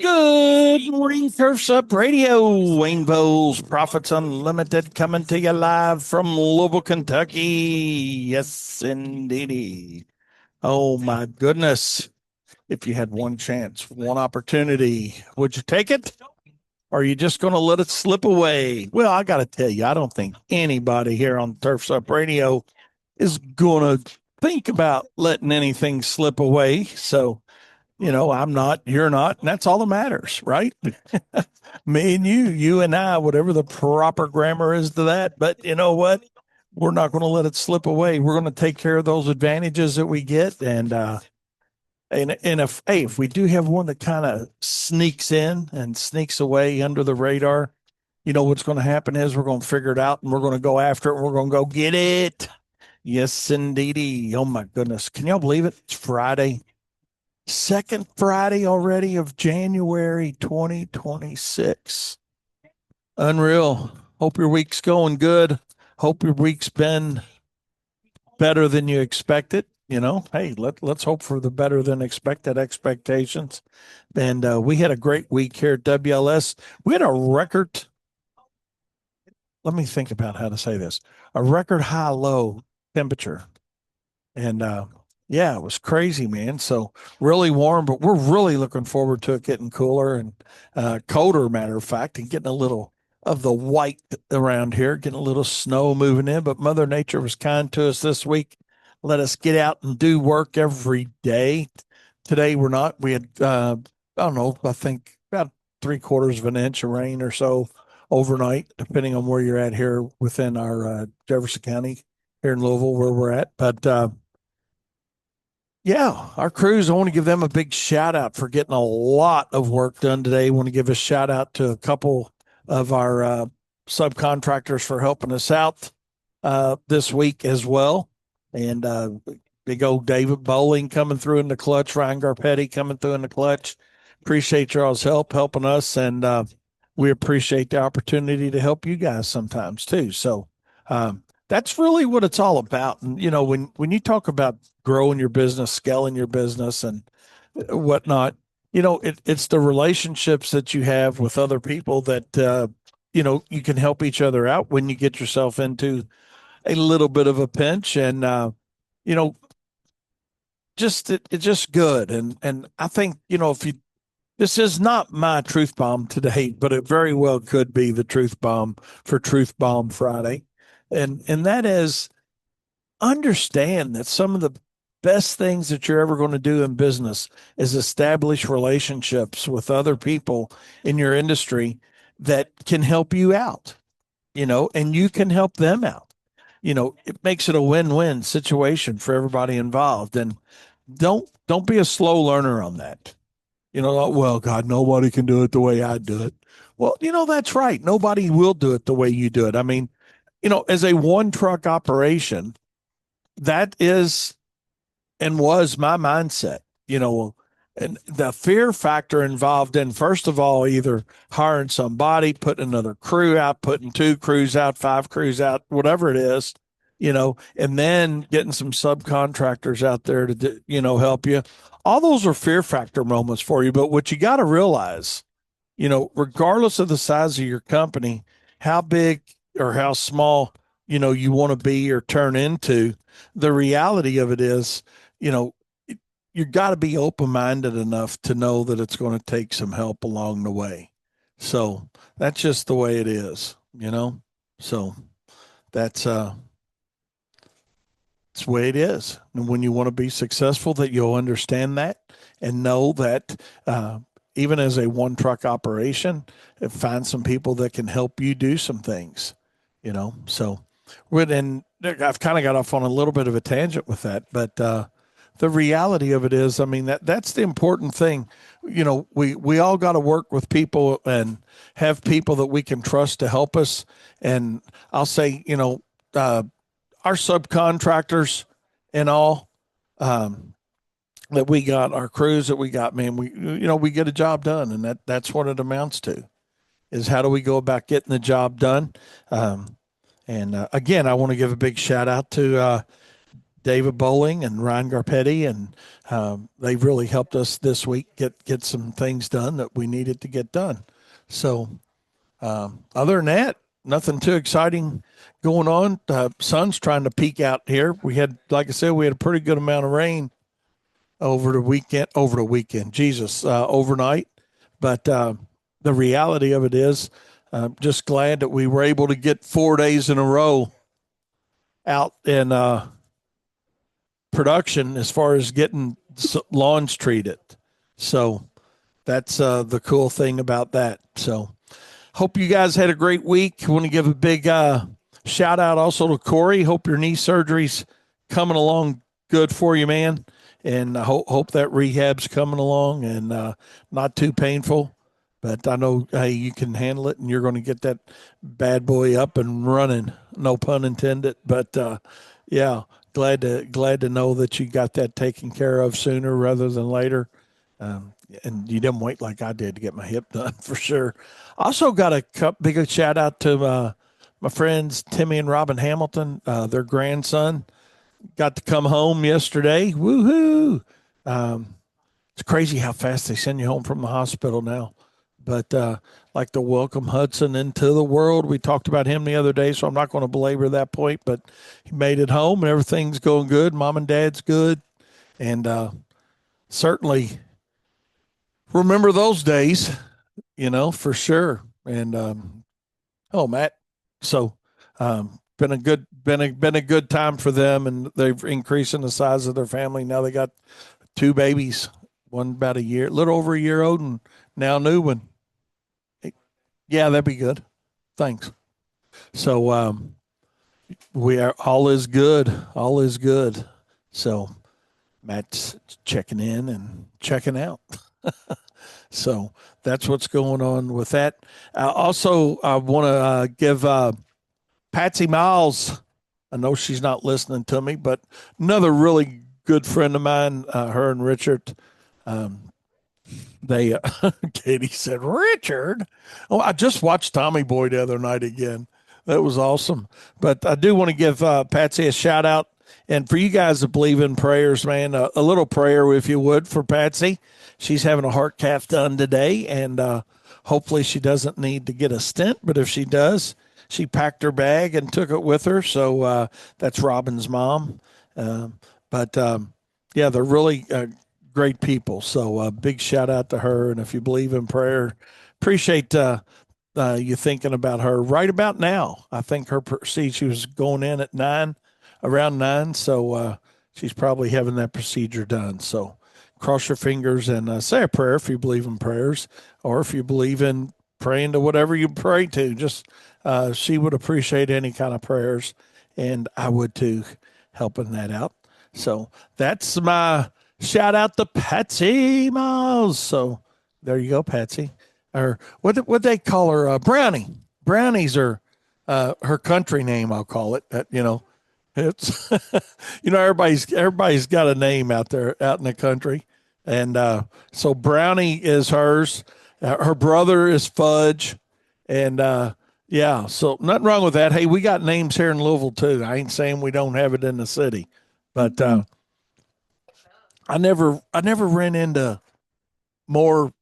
Good morning, Surfs Up Radio. Wayne Bowles, Profits Unlimited, coming to you live from Louisville, Kentucky. Yes, indeedy. Oh, my goodness. If you had one chance, one opportunity, would you take it? Or are you just going to let it slip away? Well, I got to tell you, I don't think anybody here on Turfs Up Radio is going to think about letting anything slip away. So, I'm not, you're not, and that's all that matters, right? Me and you and I, whatever the proper grammar is to that. But you know what? We're not going to let it slip away. We're going to take care of those advantages that we get. And if we do have one that kind of sneaks in and sneaks away under the radar, what's going to happen is we're going to figure it out and we're going to go after it and we're going to go get it. Yes, indeedy. Oh my goodness. Can y'all believe it? It's Friday. Second Friday already of January 2026. Unreal. Hope your week's going good. Hope your week's been better than you expected. Hey, let's hope for the better than expected expectations. And we had a great week here at WLS. We had a record, let me think about how to say this, a record high low temperature. And yeah, it was crazy, man. So really warm, but we're really looking forward to it getting cooler and colder, matter of fact, and getting a little of the white around here, getting a little snow moving in. But Mother Nature was kind to us this week. Let us get out and do work every day. Today we're not. We had I don't know, I think about 3/4 of an inch of rain or so overnight, depending on where you're at here within our Jefferson County here in Louisville, where we're at. But yeah, our crews, I want to give them a big shout out for getting a lot of work done today. I want to give a shout out to a couple of our subcontractors for helping us out this week as well. And big old David Bowling coming through in the clutch, Ryan Garpetti coming through in the clutch. Appreciate y'all's help helping us. And we appreciate the opportunity to help you guys sometimes too. So that's really what it's all about. And, when you talk about growing your business, scaling your business, and whatnot. It's the relationships that you have with other people that you can help each other out when you get yourself into a little bit of a pinch, and you know, it's just good. And I think if you this is not my truth bomb today, but it very well could be the truth bomb for Truth Bomb Friday, and that is understand that some of the best things that you're ever going to do in business is establish relationships with other people in your industry that can help you out, and you can help them out. It makes it a win-win situation for everybody involved. And don't be a slow learner on that. Well, God, nobody can do it the way I do it. Well, that's right. Nobody will do it the way you do it. I mean, as a one truck operation, that is and was my mindset, and the fear factor involved in, first of all, either hiring somebody, putting another crew out, putting two crews out, five crews out, whatever it is, and then getting some subcontractors out there to, help you. All those are fear factor moments for you. But what you got to realize, regardless of the size of your company, how big or how small, you want to be or turn into, the reality of it is, you know, you got to be open minded enough to know that it's going to take some help along the way. So that's just the way it is. So that's it's the way it is. And when you want to be successful, that you'll understand that and know that even as a one truck operation, find some people that can help you do some things. So and I've kind of got off on a little bit of a tangent with that, but the reality of it is, I mean, that's the important thing. We all got to work with people and have people that we can trust to help us. And I'll say, our subcontractors and all that we got, our crews that we got, man, we get a job done, and that's what it amounts to, is how do we go about getting the job done. And again, I want to give a big shout out to David Bowling and Ryan Garpetti, and they've really helped us this week get some things done that we needed to get done. So other than that, nothing too exciting going on. Sun's trying to peak out here. We had, like I said, we had a pretty good amount of rain over the weekend. Jesus, overnight. But the reality of it is, just glad that we were able to get 4 days in a row out in production as far as getting lawns treated. So that's the cool thing about that. So hope you guys had a great week. I want to give a big shout out also to Corey. Hope your knee surgery's coming along good for you, man. And I hope that rehab's coming along and not too painful. But I know, hey, you can handle it, and you're going to get that bad boy up and running. No pun intended. But yeah, glad to know that you got that taken care of sooner rather than later. And you didn't wait like I did to get my hip done for sure. Also got a big shout out to my friends Timmy and Robin Hamilton. Their grandson got to come home yesterday. Woohoo! It's crazy how fast they send you home from the hospital now. But like to welcome Hudson into the world. We talked about him the other day, so I'm not going to belabor that point. But he made it home, and everything's going good. Mom and Dad's good, and certainly remember those days, for sure. And oh, Matt, so been a good time for them, and they've increasing the size of their family. Now they got 2 babies, one about a little over a year old, and now a new one. Yeah, that'd be good. Thanks. So we are all is good. All is good. So Matt's checking in and checking out. So that's what's going on with that. Also, I want to give Patsy Miles. I know she's not listening to me, but another really good friend of mine, her and Richard, they Katie said, Richard. Oh, I just watched Tommy Boy the other night again. That was awesome. But I do want to give Patsy a shout out. And for you guys that believe in prayers, man, a little prayer, if you would, for Patsy. She's having a heart cath done today, and hopefully she doesn't need to get a stent. But if she does, she packed her bag and took it with her. So that's Robin's mom. Yeah, they're really great people. So big shout out to her. And if you believe in prayer, appreciate you thinking about her right about now. I think she was going in at around 9. So she's probably having that procedure done. So cross your fingers and say a prayer if you believe in prayers, or if you believe in praying to whatever you pray to. Just she would appreciate any kind of prayers, and I would too, helping that out. So that's my shout out to Patsy Miles. So there you go, Patsy. Or what they call her? Brownie. Brownies are her country name. I'll call it. It's everybody's got a name out there out in the country, and so Brownie is hers. Her brother is Fudge, and yeah, so nothing wrong with that. Hey, we got names here in Louisville too. I ain't saying we don't have it in the city, but I never ran into more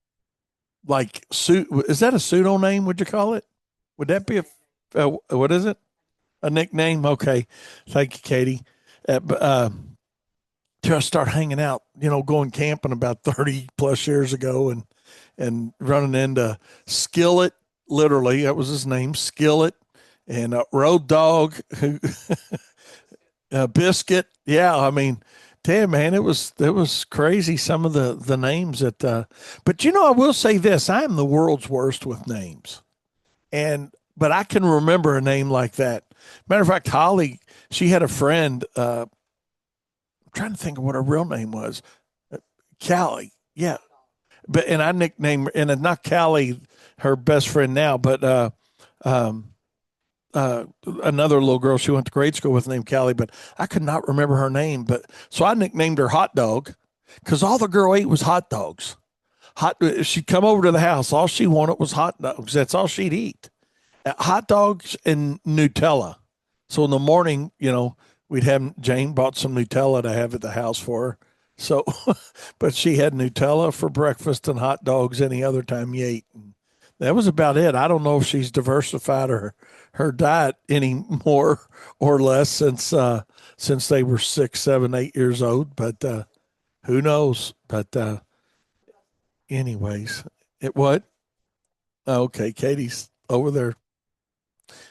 like is that a pseudo name? Would you call it? Would that be what is it? A nickname? Okay. Thank you, Katie. Till I start hanging out, going camping about 30 plus years ago and running into Skillet, literally, that was his name, Skillet, and Road Dog, Biscuit. Yeah, I mean, damn, man, it was crazy, some of the names that, but I will say this, I am the world's worst with names. But I can remember a name like that. Matter of fact, Holly, she had a friend. I'm trying to think of what her real name was. Callie, yeah. And I nicknamed her, and not Callie, her best friend now, but another little girl she went to grade school with named Callie, but I could not remember her name. But so I nicknamed her Hot Dog because all the girl ate was hot dogs. She'd come over to the house, all she wanted was hot dogs. That's all she'd eat. Hot dogs and Nutella. So in the morning, Jane bought some Nutella to have at the house for her. So, but she had Nutella for breakfast and hot dogs any other time you ate. And that was about it. I don't know if she's diversified her diet any more or less since they were 6, 7, 8 years old. But who knows? But anyways, it what? Okay, Katie's over there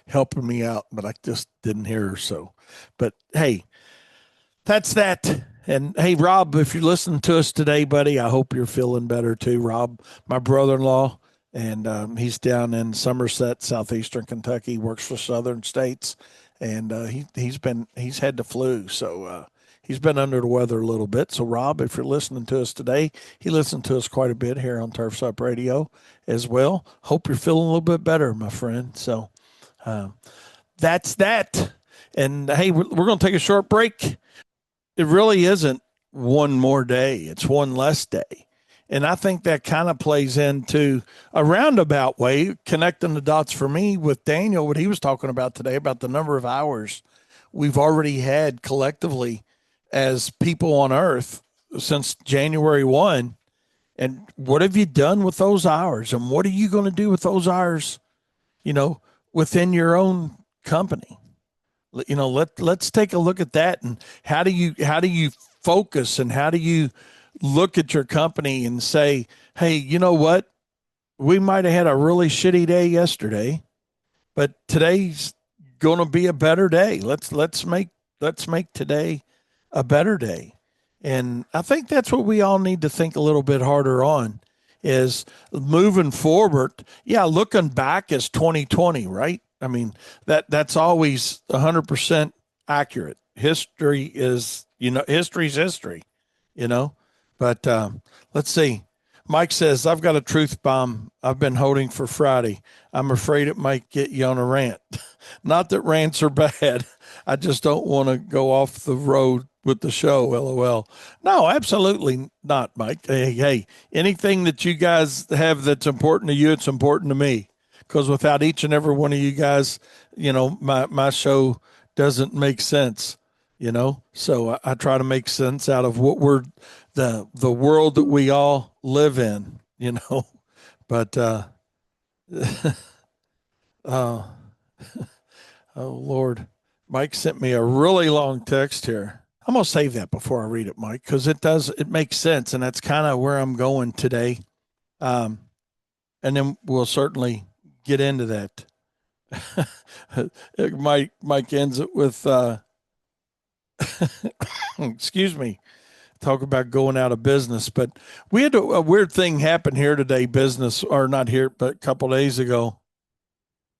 helping me out, but I just didn't hear her. So, but hey, that's that. And hey, Rob, if you're listening to us today, buddy, I hope you're feeling better too. Rob, my brother-in-law, and he's down in Somerset, southeastern Kentucky, works for Southern States, and he's had the flu, so he's been under the weather a little bit. So, Rob, if you're listening to us today, he listened to us quite a bit here on Turfs Up Radio as well. Hope you're feeling a little bit better, my friend. So, that's that. And hey, we're going to take a short break. It really isn't one more day, it's one less day. And I think that kind of plays into a roundabout way, connecting the dots for me with Daniel, what he was talking about today about the number of hours we've already had collectively as people on earth since January 1. And what have you done with those hours? And what are you going to do with those hours, you know, within your own company? You know, let's take a look at that. And how do you focus, and how do you look at your company and say, hey, you know what, we might have had a really shitty day yesterday, but today's going to be a better day. Let's make today a better day. And I think that's what we all need to think a little bit harder on, is moving forward. Yeah, looking back is 2020, right? I mean, that's always 100% accurate. History is, history's history, you know. But let's see. Mike says, I've got a truth bomb I've been holding for Friday. I'm afraid it might get you on a rant. Not that rants are bad. I just don't want to go off the road with the show, LOL. No, absolutely not, Mike. Hey, anything that you guys have that's important to you, it's important to me. Because without each and every one of you guys, my show doesn't make sense, So I try to make sense out of what we're the world that we all live in, But oh, oh Lord, Mike sent me a really long text here. I'm gonna save that before I read it, Mike, because it makes sense, and that's kind of where I'm going today. And then we'll certainly get into that. Mike ends it with, excuse me, talk about going out of business. But we had a weird thing happen here today, business, or not here, but a couple days ago.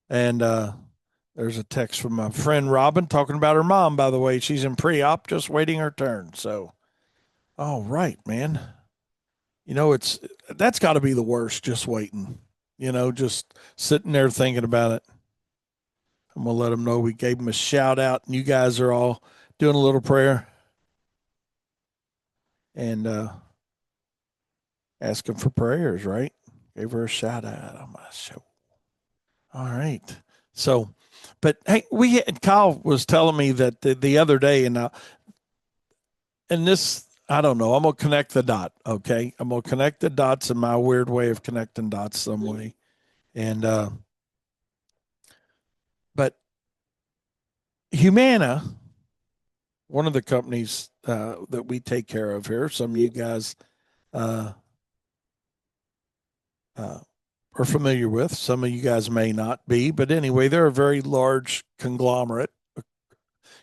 And there's a text from my friend Robin talking about her mom, by the way. She's in pre-op, just waiting her turn. So, all right, man. That's got to be the worst, just waiting, just sitting there thinking about it. I'm going to let them know we gave them a shout out, and you guys are all doing a little prayer and asking for prayers, right? Gave her a shout out on my show. All right. So, but hey, Kyle was telling me that the other day, and this, I don't know, I'm going to connect the dot, okay? I'm going to connect the dots in my weird way of connecting dots some way. And, but Humana, one of the companies that we take care of here, some of you guys are familiar with, some of you guys may not be, but anyway, they're a very large conglomerate,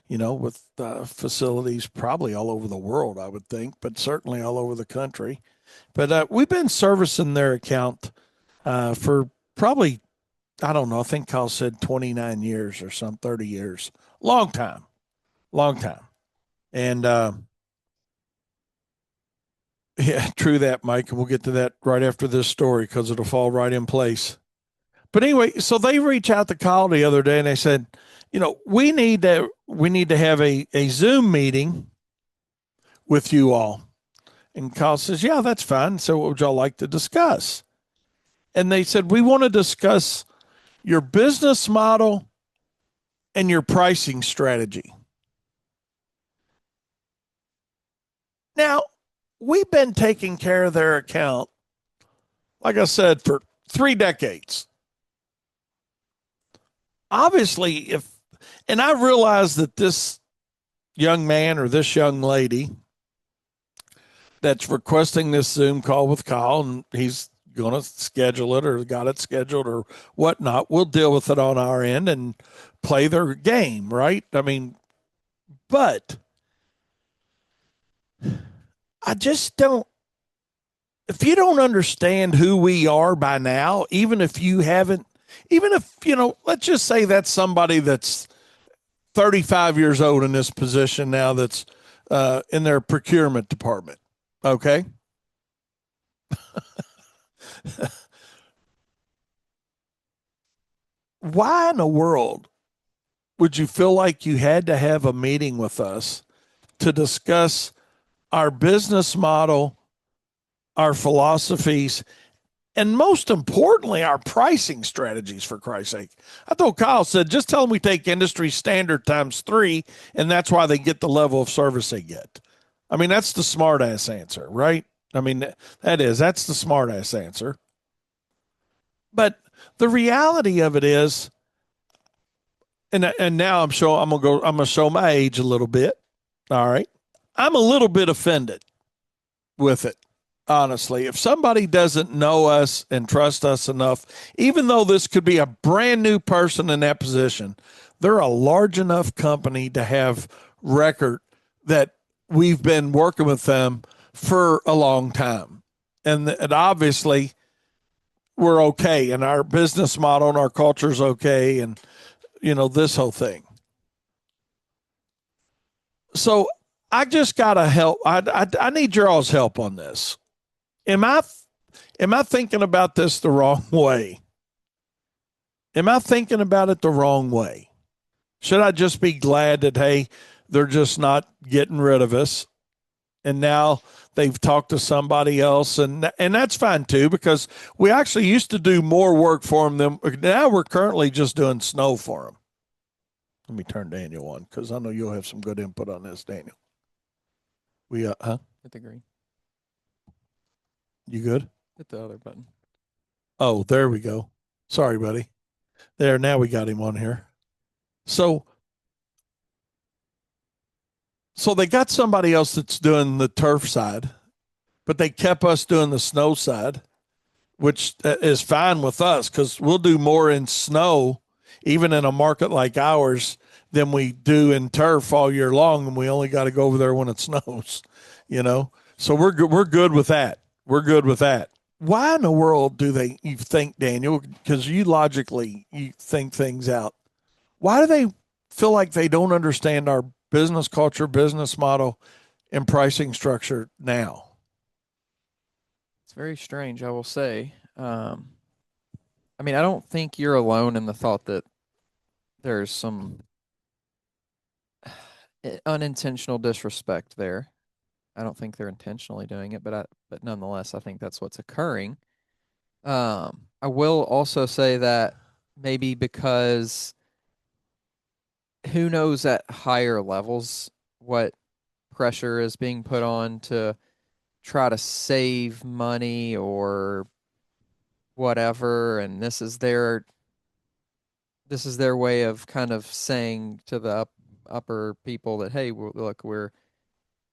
with facilities probably all over the world, I would think, but certainly all over the country. But we've been servicing their account for probably, I don't know, I think Kyle said 29 years or some 30 years. Long time. And yeah, true that, Mike. And we'll get to that right after this story because it'll fall right in place. But anyway, so they reached out to Kyle the other day and they said, we need to have a Zoom meeting with you all. And Kyle says, yeah, that's fine. So what would y'all like to discuss? And they said, we want to discuss your business model and your pricing strategy. Now, we've been taking care of their account, like I said, for 3 decades. Obviously, and I realize that this young man or this young lady that's requesting this Zoom call with Kyle, and he's going to schedule it or got it scheduled or whatnot, we'll deal with it on our end and play their game, right? I mean, but I just don't. If you don't understand who we are by now, even if you haven't, even if, let's just say that's somebody that's 35 years old in this position now that's in their procurement department. Okay. Why in the world would you feel like you had to have a meeting with us to discuss our business model, our philosophies, and most importantly, our pricing strategies, for Christ's sake? I thought Kyle said, just tell them we take industry standard times 3, and that's why they get the level of service they get. I mean, that's the smart ass answer, right? I mean, that's the smart ass answer. But the reality of it is, and now I'm gonna show my age a little bit. All right. I'm a little bit offended with it. Honestly, if somebody doesn't know us and trust us enough, even though this could be a brand new person in that position, they're a large enough company to have record that we've been working with them for a long time. And obviously we're okay, and our business model and our culture is okay, and this whole thing. So I just gotta help. I need your all's help on this. Am I thinking about this the wrong way? Am I thinking about it the wrong way? Should I just be glad that, hey, they're just not getting rid of us, and now they've talked to somebody else, and that's fine too, because we actually used to do more work for them than now we're currently just doing snow for them. Let me turn Daniel on, because I know you'll have some good input on this, Daniel. Hit the green. You good? Hit the other button. Oh, there we go. Sorry, buddy. There, now we got him on here. So they got somebody else that's doing the turf side, but they kept us doing the snow side, which is fine with us, because we'll do more in snow, even in a market like ours, than we do in turf all year long, and we only got to go over there when it snows, So we're good with that. We're good with that. Why in the world do you think, Daniel, because you think things out, why do they feel like they don't understand our business culture, business model, and pricing structure now? It's very strange, I will say. I mean, I don't think you're alone in the thought that there's some unintentional disrespect there. I don't think they're intentionally doing it, but nonetheless, I think that's what's occurring. I will also say that maybe because who knows at higher levels what pressure is being put on to try to save money or whatever, and this is their way of kind of saying to the upper people that, hey, look,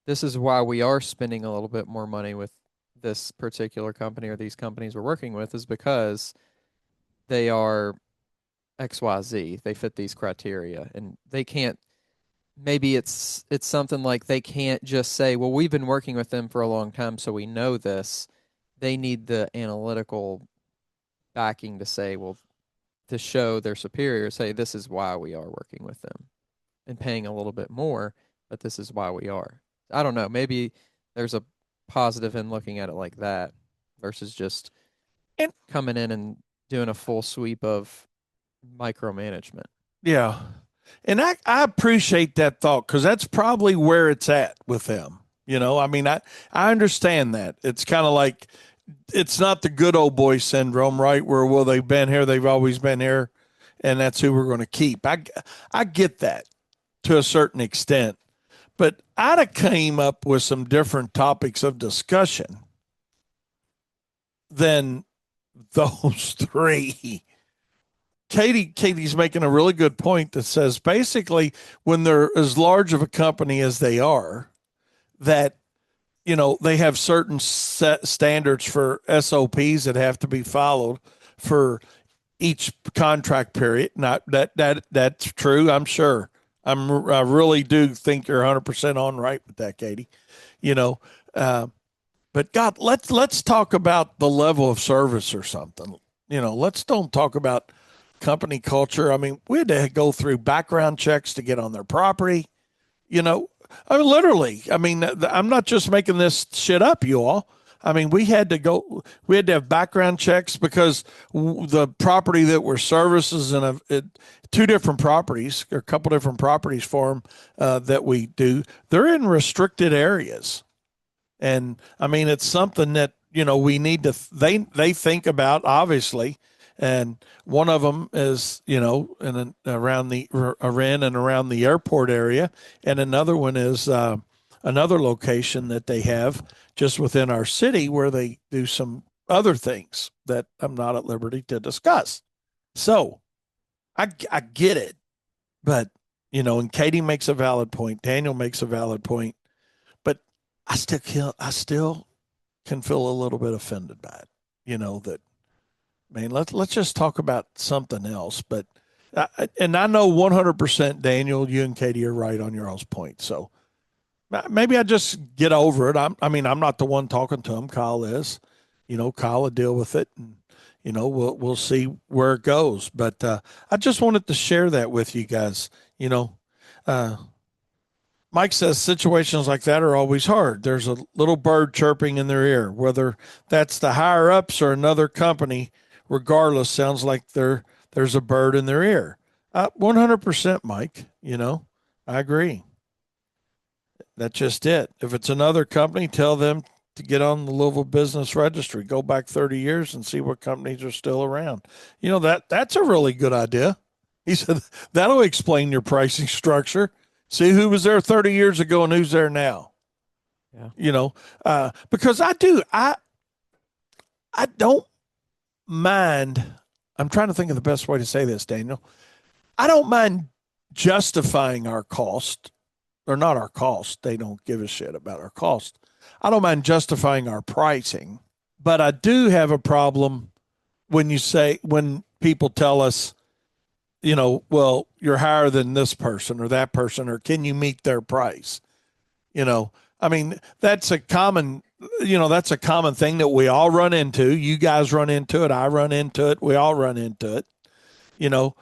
this is why we are spending a little bit more money with this particular company or these companies we're working with, is because they are XYZ. They fit these criteria, and they can't. Maybe it's something like they can't just say, well, we've been working with them for a long time, so we know this. They need the analytical backing to say, well, to show their superiors, hey, this is why we are working with them and paying a little bit more, but this is why we are. I don't know. Maybe there's a positive in looking at it like that versus just coming in and doing a full sweep of micromanagement. Yeah. And I appreciate that thought, because that's probably where it's at with them. I mean, I understand that. It's kind of like, it's not the good old boy syndrome, right? Where, well, they've been here, they've always been here, and that's who we're going to keep. I get that to a certain extent. But I'd have came up with some different topics of discussion than those three. Katie's making a really good point that says basically when they're as large of a company as they are, that they have certain set standards for SOPs that have to be followed for each contract period. Not that's true. I'm sure. I really do think you're 100% on right with that, Katie. You know, uh, but God, let's talk about the level of service or something. Let's don't talk about company culture. I mean, we had to go through background checks to get on their property. You know, I mean, literally. I mean, I'm not just making this shit up, you all. I mean, we had to have background checks because the property that we're services two different properties, or a couple different properties for them that we do, they're in restricted areas. And I mean, it's something that we need to they think about, obviously. And one of them is around the in and around the airport area, and another one is another location that they have just within our city where they do some other things that I'm not at liberty to discuss. So I get it, but and Katie makes a valid point. Daniel makes a valid point, but I still can feel a little bit offended by it. That, man, let's just talk about something else. But and I know 100%, Daniel, you and Katie are right on your all's point. So maybe I just get over it. I'm not the one talking to him. Kyle is. Kyle will deal with it, and we'll see where it goes. But I just wanted to share that with you guys. Uh, Mike says situations like that are always hard. There's a little bird chirping in their ear, whether that's the higher ups or another company. Regardless, sounds like there's a bird in their ear. 100%, Mike. I agree. That's just it. If it's another company, tell them to get on the Louisville Business Registry. Go back 30 years and see what companies are still around. That's a really good idea. He said that'll explain your pricing structure. See who was there 30 years ago and who's there now. Yeah. Because I don't mind. I'm trying to think of the best way to say this, Daniel. I don't mind justifying our cost, or not our cost. They don't give a shit about our cost. I don't mind justifying our pricing, but I do have a problem when people tell us, well, you're higher than this person or that person, or can you meet their price? I mean, that's a common thing that we all run into. You guys run into it. I run into it. We all run into it, you know,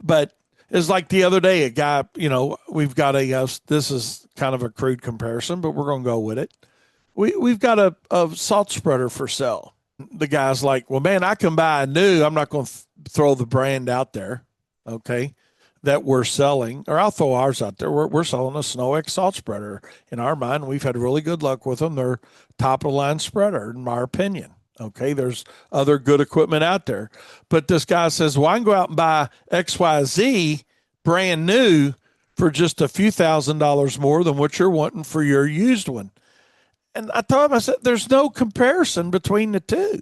but it's like the other day, a guy, we've got this is kind of a crude comparison, but we're going to go with it. We've got a salt spreader for sale. The guy's like, well, man, I can buy a new. I'm not going to throw the brand out there. Okay. That we're selling, or I'll throw ours out there. We're selling a Snow X salt spreader. In our mind, we've had really good luck with them. They're top of the line spreader, in my opinion. Okay. There's other good equipment out there. But this guy says, well, I can go out and buy XYZ brand new for just a few $1,000s more than what you're wanting for your used one. And I told him, I said, there's no comparison between the two,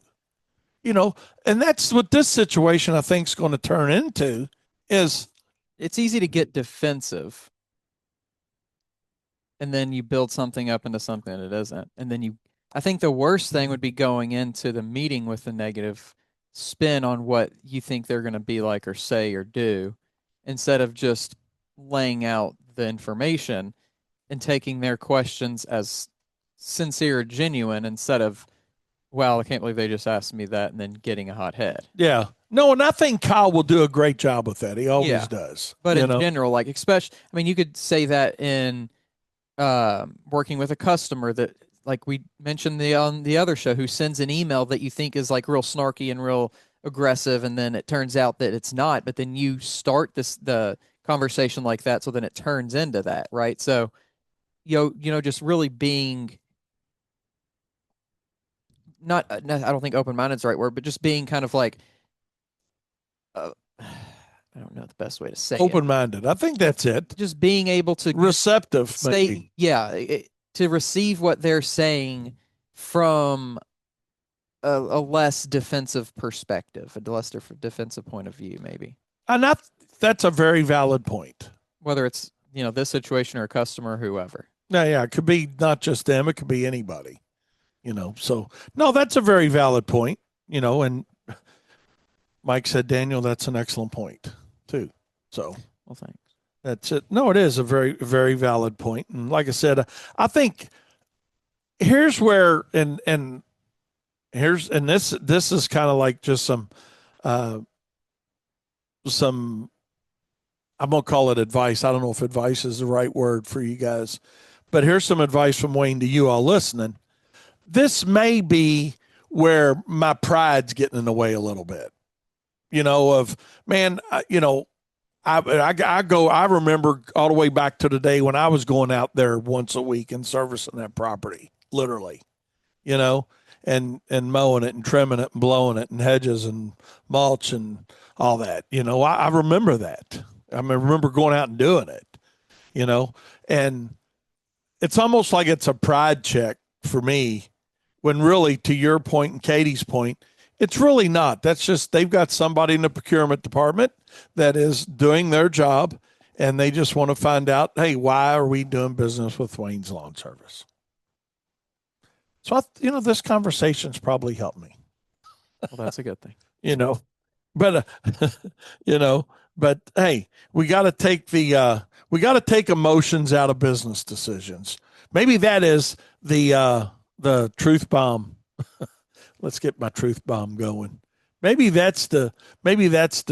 you know, and that's what this situation I think is going to turn into is It's easy to get defensive and then you build something up into something that it isn't. And then I think the worst thing would be going into the meeting with a negative spin on what you think they're going to be like or say or do instead of just laying out the information and taking their questions as sincere or genuine instead of, wow, I can't believe they just asked me that and then getting a hot head. yeah. No, and I think Kyle will do a great job with that. He always Yeah. does. But in general, like, especially, I mean, you could say that in working with a customer that, like we mentioned on the other show, who sends an email that you think is like real snarky and real aggressive, and then it turns out that it's not. But then you start the conversation like that, so then it turns into that, right? So just really being not, I don't think open minded is the right word, but just being kind of like uh, I don't know the best way to say it. Open-minded. I think that's it. Just being able to Receptive, maybe. say, yeah, to receive what they're saying from a less defensive perspective, a less defensive point of view, maybe. And that's a very valid point. Whether it's, this situation or a customer or whoever. Yeah, it could be not just them, it could be anybody. So no, that's a very valid point, and Mike said, Daniel, that's an excellent point too. So well, thanks. That's it. No, it is a very, very valid point. And like I said, I think here's where and this is kind of like just some I'm gonna call it advice. I don't know if advice is the right word for you guys, but here's some advice from Wayne to you all listening. This may be where my pride's getting in the way a little bit. Of man, I remember all the way back to the day when I was going out there once a week and servicing that property, literally, and mowing it and trimming it and blowing it and hedges and mulch and all that. I remember that. I remember going out and doing it, and it's almost like it's a pride check for me when really, to your point and Katie's point, it's really not. That's just they've got somebody in the procurement department that is doing their job, and they just want to find out, hey, why are we doing business with Wayne's Lawn Service? So, this conversation's probably helped me. Well, that's a good thing. But but hey, we got to take emotions out of business decisions. Maybe that is the truth bomb. Let's get my truth bomb going. Maybe that's the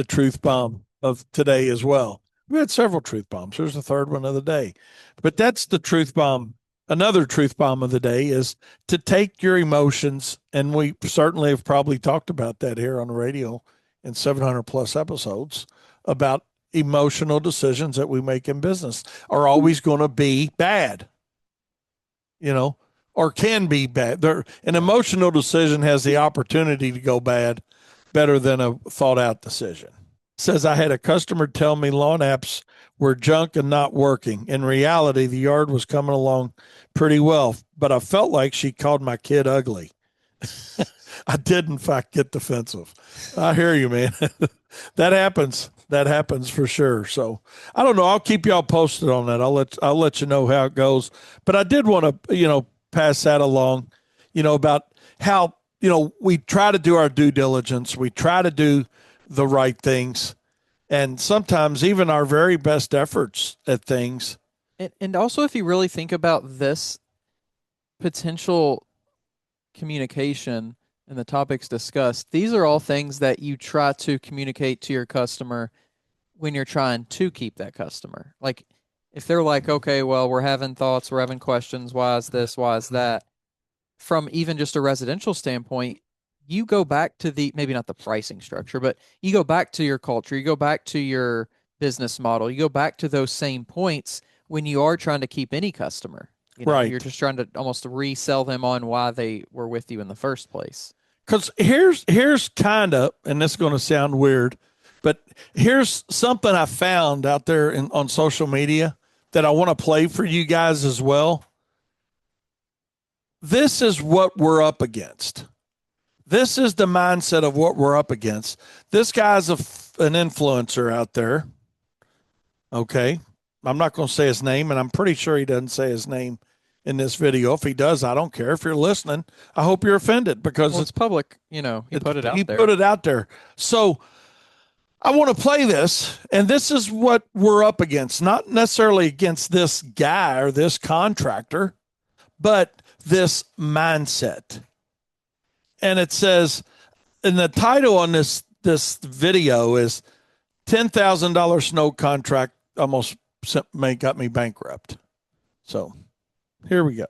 truth bomb of today as well. We had several truth bombs. Here's the third one of the day. But that's the truth bomb. Another truth bomb of the day is to take your emotions, and we certainly have probably talked about that here on the radio in 700 plus episodes about emotional decisions that we make in business are always going to be bad, or can be bad. An emotional decision has the opportunity to go bad better than a thought out decision. It says, I had a customer tell me lawn apps were junk and not working. In reality, the yard was coming along pretty well, but I felt like she called my kid ugly. I did, in fact, get defensive. I hear you, man. That happens. That happens for sure. So I don't know. I'll keep y'all posted on that. I'll let you know how it goes. But I did want to, pass that along, about how, we try to do our due diligence. We try to do the right things. And sometimes even our very best efforts at things. And also, if you really think about this potential communication and the topics discussed, these are all things that you try to communicate to your customer when you're trying to keep that customer. Like if they're like, okay, well, we're having thoughts, we're having questions, why is this, why is that? From even just a residential standpoint, you go back to maybe not the pricing structure, but you go back to your culture, you go back to your business model, you go back to those same points when you are trying to keep any customer. Right. You're just trying to almost resell them on why they were with you in the first place. Because here's kind of, and this is going to sound weird, but here's something I found out there on social media that I want to play for you guys as well. This is what we're up against. This is the mindset of what we're up against. This guy's an influencer out there. Okay. I'm not going to say his name, and I'm pretty sure he doesn't say his name in this video. If he does, I don't care. If you're listening, I hope you're offended because it's public. He put it out there. He put it out there. So I want to play this, and this is what we're up against. Not necessarily against this guy or this contractor, but this mindset. And it says, and the title on this video is $10,000 snow contract almost got me bankrupt. So here we go.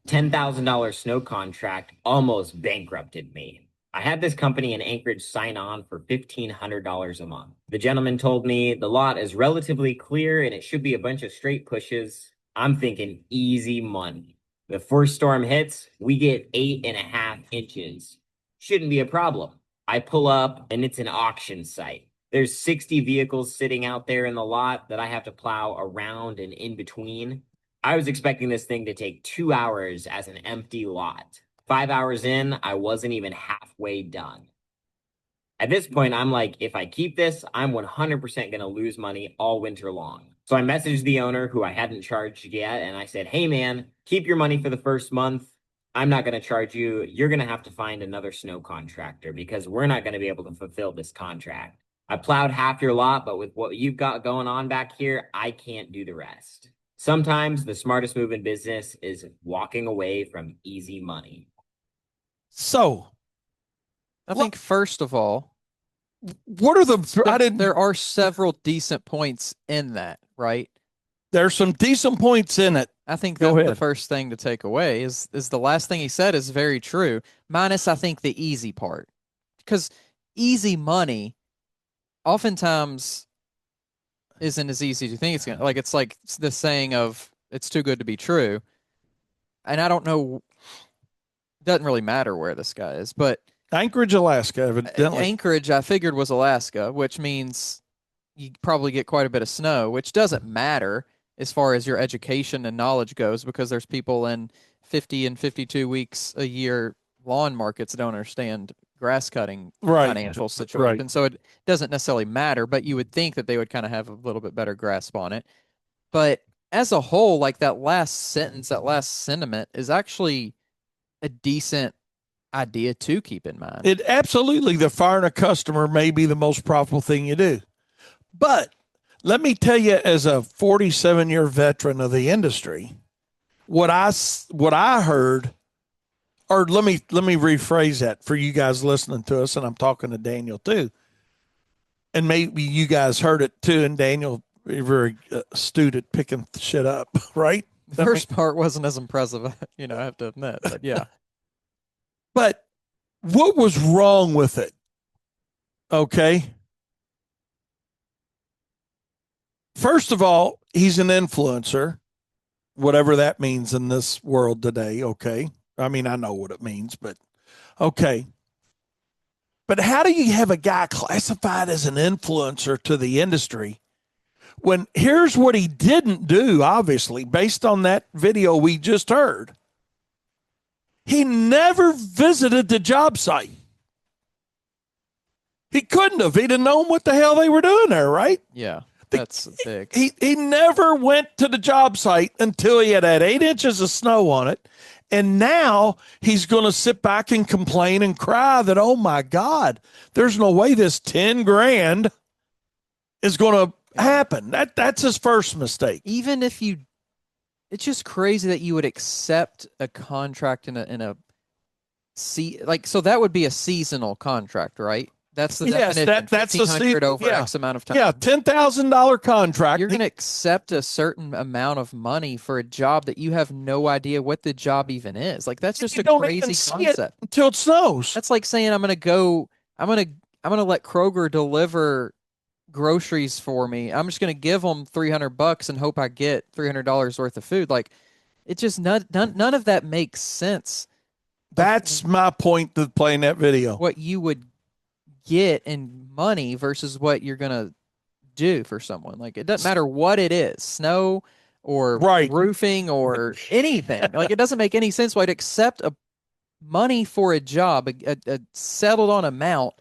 $10,000 snow contract almost bankrupted me. I had this company in Anchorage sign on for $1,500 a month. The gentleman told me the lot is relatively clear and it should be a bunch of straight pushes. I'm thinking easy money. The first storm hits, we get 8.5 inches. Shouldn't be a problem. I pull up and it's an auction site. There's 60 vehicles sitting out there in the lot that I have to plow around and in between. I was expecting this thing to take 2 hours as an empty lot. 5 hours in, I wasn't even halfway done. At this point, I'm like, if I keep this, I'm 100% going to lose money all winter long. So I messaged the owner who I hadn't charged yet, and I said, hey, man, keep your money for the first month. I'm not going to charge you. You're going to have to find another snow contractor because we're not going to be able to fulfill this contract. I plowed half your lot, but with what you've got going on back here, I can't do the rest. Sometimes the smartest move in business is walking away from easy money. So, I think first of all, what are the? there are several decent points in that, right? There's some decent points in it. I think Go that's the ahead. first thing to take away is the last thing he said is very true. Minus, I think, the easy part, because easy money oftentimes isn't as easy as you think it's gonna. Like it's like the saying of "it's too good to be true," and I don't know. Doesn't really matter where this guy is, but Anchorage, Alaska, evidently. Anchorage, I figured was Alaska, which means you probably get quite a bit of snow, which doesn't matter as far as your education and knowledge goes, because there's people in 50 and 52 weeks a year lawn markets that don't understand grass cutting Right. financial situation. Right. So it doesn't necessarily matter, but you would think that they would kind of have a little bit better grasp on it. But as a whole, like that last sentence, that last sentiment is actually a decent idea to keep in mind. It absolutely, the firing a customer may be the most profitable thing you do. But let me tell you, as a 47-year veteran of the industry, what I heard, or let me rephrase that for you guys listening to us, and I'm talking to Daniel too, and maybe you guys heard it too. And Daniel, you're very astute at picking shit up, right? The first part wasn't as impressive, I have to admit, but yeah. But what was wrong with it? Okay. First of all, he's an influencer, whatever that means in this world today. Okay. I mean, I know what it means, but okay. But how do you have a guy classified as an influencer to the industry when here's what he didn't do, obviously, based on that video we just heard? He never visited the job site. He couldn't have. He'd have known what the hell they were doing there, right? Yeah, that's big. He never went to the job site until he had 8 inches of snow on it. And now he's going to sit back and complain and cry that, oh my God, there's no way this 10 grand is going to happen. That's his first mistake. Even if it's just crazy that you would accept a contract in a so that would be a seasonal contract, right? That's the definition. That's the $1,500 over X amount of time. Yeah, $10,000 contract. You're going to accept a certain amount of money for a job that you have no idea what the job even is. Like that's just a crazy concept. Until it snows. That's like saying I'm going to let Kroger deliver groceries for me. I'm just going to give them $300 and hope I get $300 worth of food. Like it just none of that makes sense. That's my point to playing that video. What you would get in money versus what you're going to do for someone. Like it doesn't matter what it is, snow or roofing or anything. Like it doesn't make any sense why to accept a money for a job, a settled on amount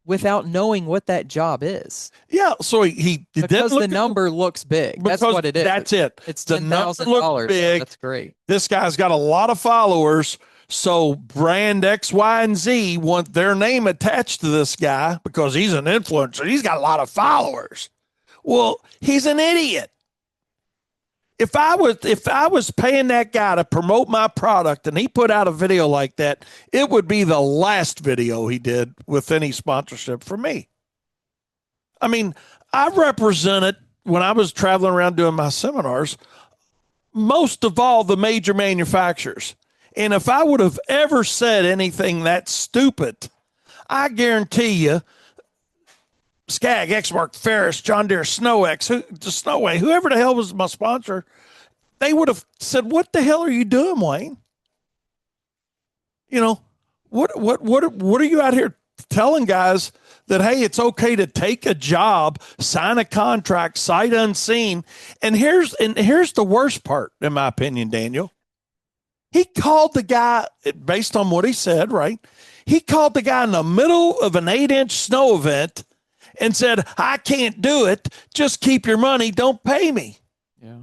without knowing what that job is. Yeah, so he because the number looks big. That's what it is. That's it. It's $10,000. Big. That's great. This guy's got a lot of followers. So brand X, Y, and Z want their name attached to this guy because he's an influencer. He's got a lot of followers. Well, he's an idiot. If I was paying that guy to promote my product and he put out a video like that, it would be the last video he did with any sponsorship for me. I mean, I represented, when I was traveling around doing my seminars, most of all the major manufacturers. And if I would have ever said anything that stupid, I guarantee you, Skag, Exmark, Ferris, John Deere, SnowX, Snowway, whoever the hell was my sponsor, they would have said, "What the hell are you doing, Wayne? You know, what are you out here telling guys that, hey, it's okay to take a job, sign a contract, sight unseen. And here's the worst part, in my opinion, Daniel. He called the guy, based on what he said, right? He called the guy in the middle of an 8-inch snow event and said, I can't do it. Just keep your money. Don't pay me. Yeah.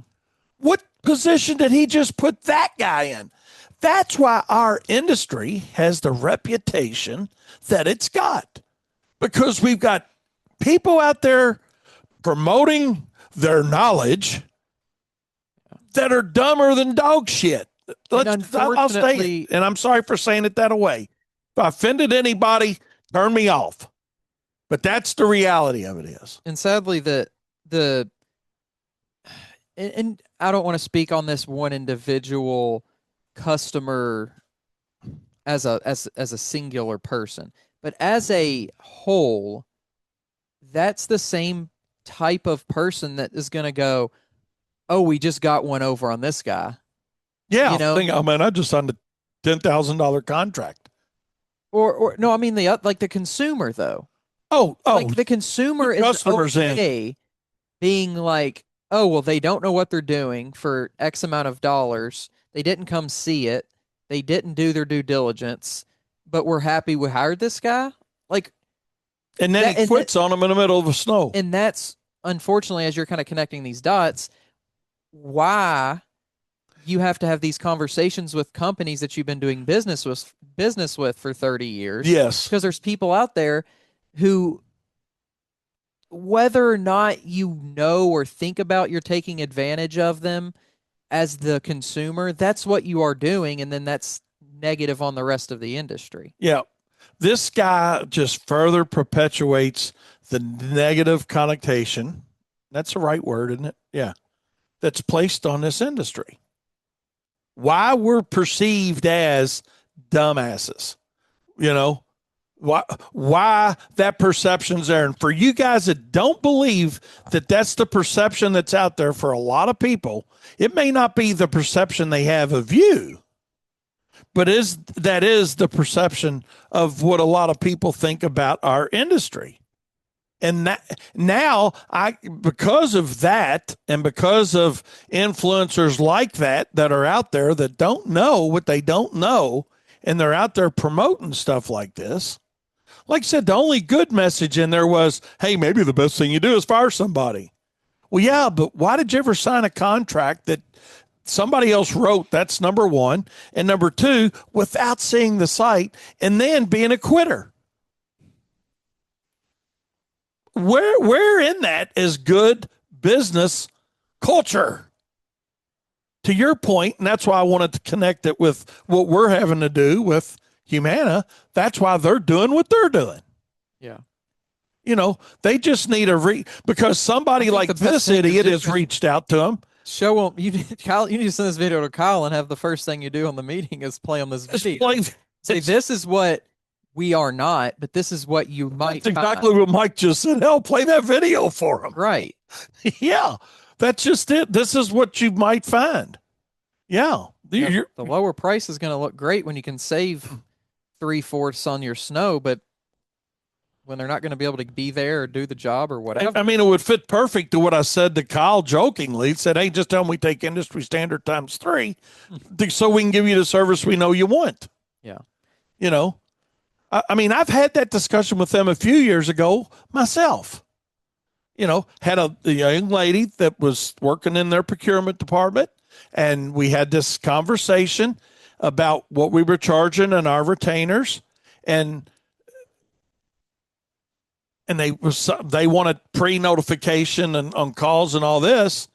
What position did he just put that guy in? That's why our industry has the reputation that it's got, because we've got people out there promoting their knowledge that are dumber than dog shit. I'll say it, and I'm sorry for saying it that way. If I offended anybody, turn me off. But that's the reality of it is. And sadly, and I don't want to speak on this one individual customer as a singular person, but as a whole, that's the same type of person that is going to go, oh, we just got one over on this guy. Yeah, you know? I just signed a $10,000 contract. Or no, I mean the consumer though. Oh, like the consumer the is okay being like, oh, well, they don't know what they're doing for X amount of dollars. They didn't come see it. They didn't do their due diligence, but we're happy we hired this guy. Like, and then he quits on them in the middle of the snow. And that's, unfortunately, as you're kind of connecting these dots, why you have to have these conversations with companies that you've been doing business with for 30 years. Yes. Because there's people out there who, whether or not you know or think about you're taking advantage of them as the consumer, that's what you are doing, and then that's negative on the rest of the industry. Yeah. This guy just further perpetuates the negative connotation. That's the right word, isn't it? Yeah. That's placed on this industry. Why we're perceived as dumbasses, why that perception's there. And for you guys that don't believe that that's the perception that's out there for a lot of people, it may not be the perception they have of you, but that is the perception of what a lot of people think about our industry. And that now because of that, and because of influencers like that are out there that don't know what they don't know, and they're out there promoting stuff like this. Like I said, the only good message in there was, hey, maybe the best thing you do is fire somebody. Well, yeah, but why did you ever sign a contract that somebody else wrote? That's number one. And number two, without seeing the site and then being a quitter. Where in that is good business culture? To your point, and that's why I wanted to connect it with what we're having to do with Humana. That's why they're doing what they're doing. Yeah. They just need because somebody like this idiot has reached out to them. Show them, Kyle, you need to send this video to Kyle and have the first thing you do on the meeting is play on this video. Say, this is what we are not, but this is what you might. That's exactly what Mike just said. Hell, play that video for him. Right. Yeah. That's just it. This is what you might find. Yeah. The lower price is going to look great when you can save 3/4 on your snow, but when they're not going to be able to be there or do the job or whatever. I mean, it would fit perfect to what I said to Kyle jokingly. He said, hey, just tell them we take industry standard times 3 so we can give you the service we know you want. Yeah. I mean, I've had that discussion with them a few years ago myself. Had a young lady that was working in their procurement department, and we had this conversation about what we were charging and our retainers, and they wanted pre-notification and on calls and all this.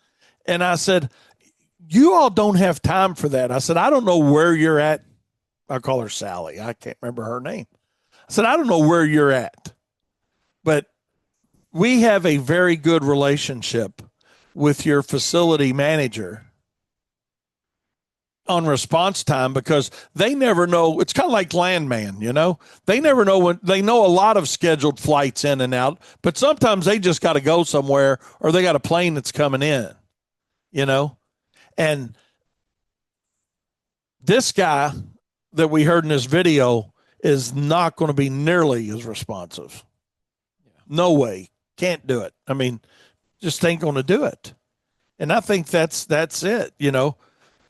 And I said, you all don't have time for that. I said, I don't know where you're at. I call her Sally. I can't remember her name. I said, I don't know where you're at, but we have a very good relationship with your facility manager on response time, because they never know. It's kind of like landman, they never know when. They know a lot of scheduled flights in and out, but sometimes they just got to go somewhere, or they got a plane that's coming in, and this guy that we heard in this video is not going to be nearly as responsive. Yeah. No way. Can't do it. I mean, just ain't going to do it. And I think that's it, you know.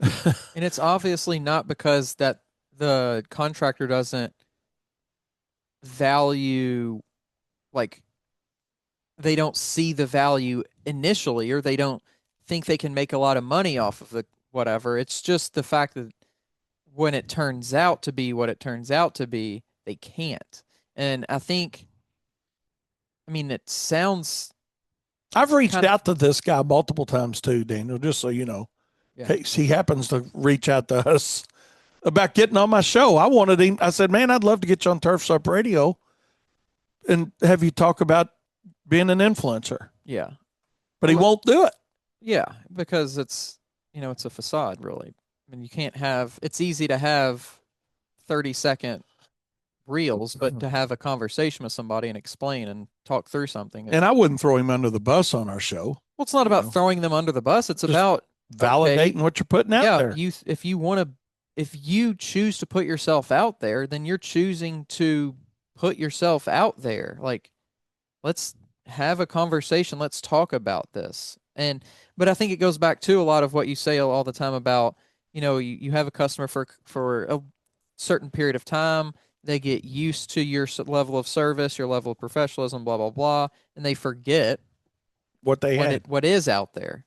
And it's obviously not because that the contractor doesn't value, like, they don't see the value initially, or they don't think they can make a lot of money off of the whatever. It's just the fact that when it turns out to be what it turns out to be, they can't. And I think, I mean, it sounds I've reached kind of, out to this guy multiple times too, Daniel, just so you know. yeah. In case he happens to reach out to us about getting on my show. I wanted him. I said, man, I'd love to get you on Turfs Up Radio and have you talk about being an influencer. Yeah. But he won't do it. Yeah, because it's, it's a facade, really. I mean, you can't have, it's easy to have 30-second reels, but to have a conversation with somebody and explain and talk through something. And I wouldn't throw him under the bus on our show. Well, it's not about throwing them under the bus. It's about validating what you're putting out there. If you choose to put yourself out there, then you're choosing to put yourself out there. Like, let's have a conversation. Let's talk about this. But I think it goes back to a lot of what you say all the time about, you have a customer for a certain period of time. They get used to your level of service, your level of professionalism, blah, blah, blah. And they forget what is out there.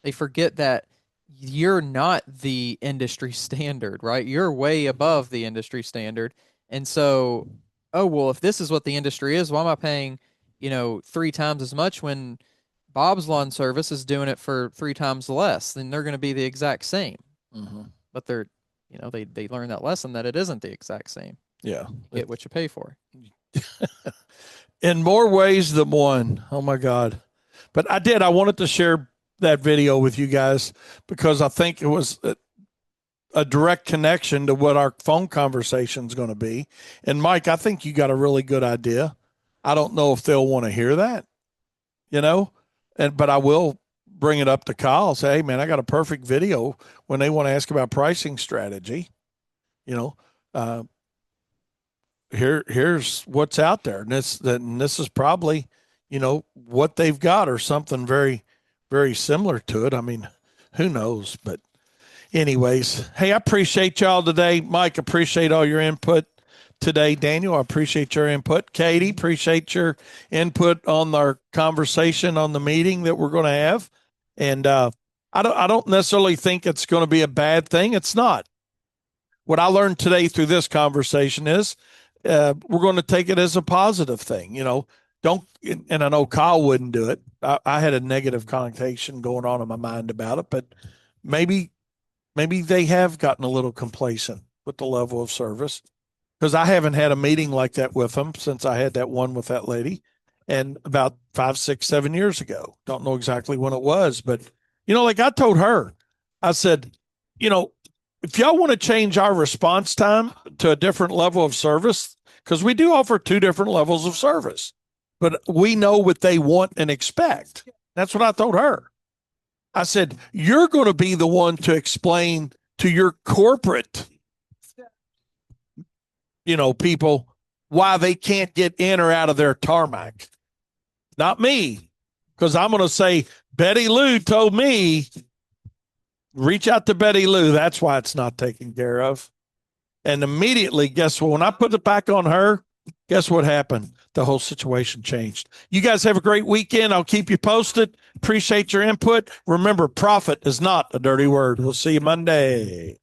They forget that you're not the industry standard, right? You're way above the industry standard. And so, oh, well, if this is what the industry is, why am I paying, 3 times as much when Bob's Lawn Service is doing it for 3 times less? Then they're going to be the exact same. Mm-hmm. But they're, they learn that lesson that it isn't the exact same. Yeah. You get what you pay for. In more ways than one. Oh my God. But I wanted to share that video with you guys because I think it was a direct connection to what our phone conversation is going to be. And Mike, I think you got a really good idea. I don't know if they'll want to hear that, but I will bring it up to Kyle, say, hey man, I got a perfect video when they want to ask about pricing strategy, here's what's out there. And this is probably, what they've got or something very, very similar to it. I mean, who knows? But anyways, hey, I appreciate y'all today. Mike, appreciate all your input today. Daniel, I appreciate your input. Katie, appreciate your input on our conversation on the meeting that we're going to have. And I don't necessarily think it's going to be a bad thing. It's not. What I learned today through this conversation is we're going to take it as a positive thing. And I know Kyle wouldn't do it. I had a negative connotation going on in my mind about it, but maybe they have gotten a little complacent with the level of service, because I haven't had a meeting like that with them since I had that one with that lady, and about 5, 6, 7 years ago. Don't know exactly when it was, but like I told her, I said, if y'all want to change our response time to a different level of service, because we do offer 2 different levels of service, but we know what they want and expect. That's what I told her. I said, you're going to be the one to explain to your corporate, people why they can't get in or out of their tarmac. Not me, because I'm going to say, Betty Lou told me, reach out to Betty Lou. That's why it's not taken care of. And immediately, guess what? When I put it back on her, guess what happened? The whole situation changed. You guys have a great weekend. I'll keep you posted. Appreciate your input. Remember, profit is not a dirty word. We'll see you Monday.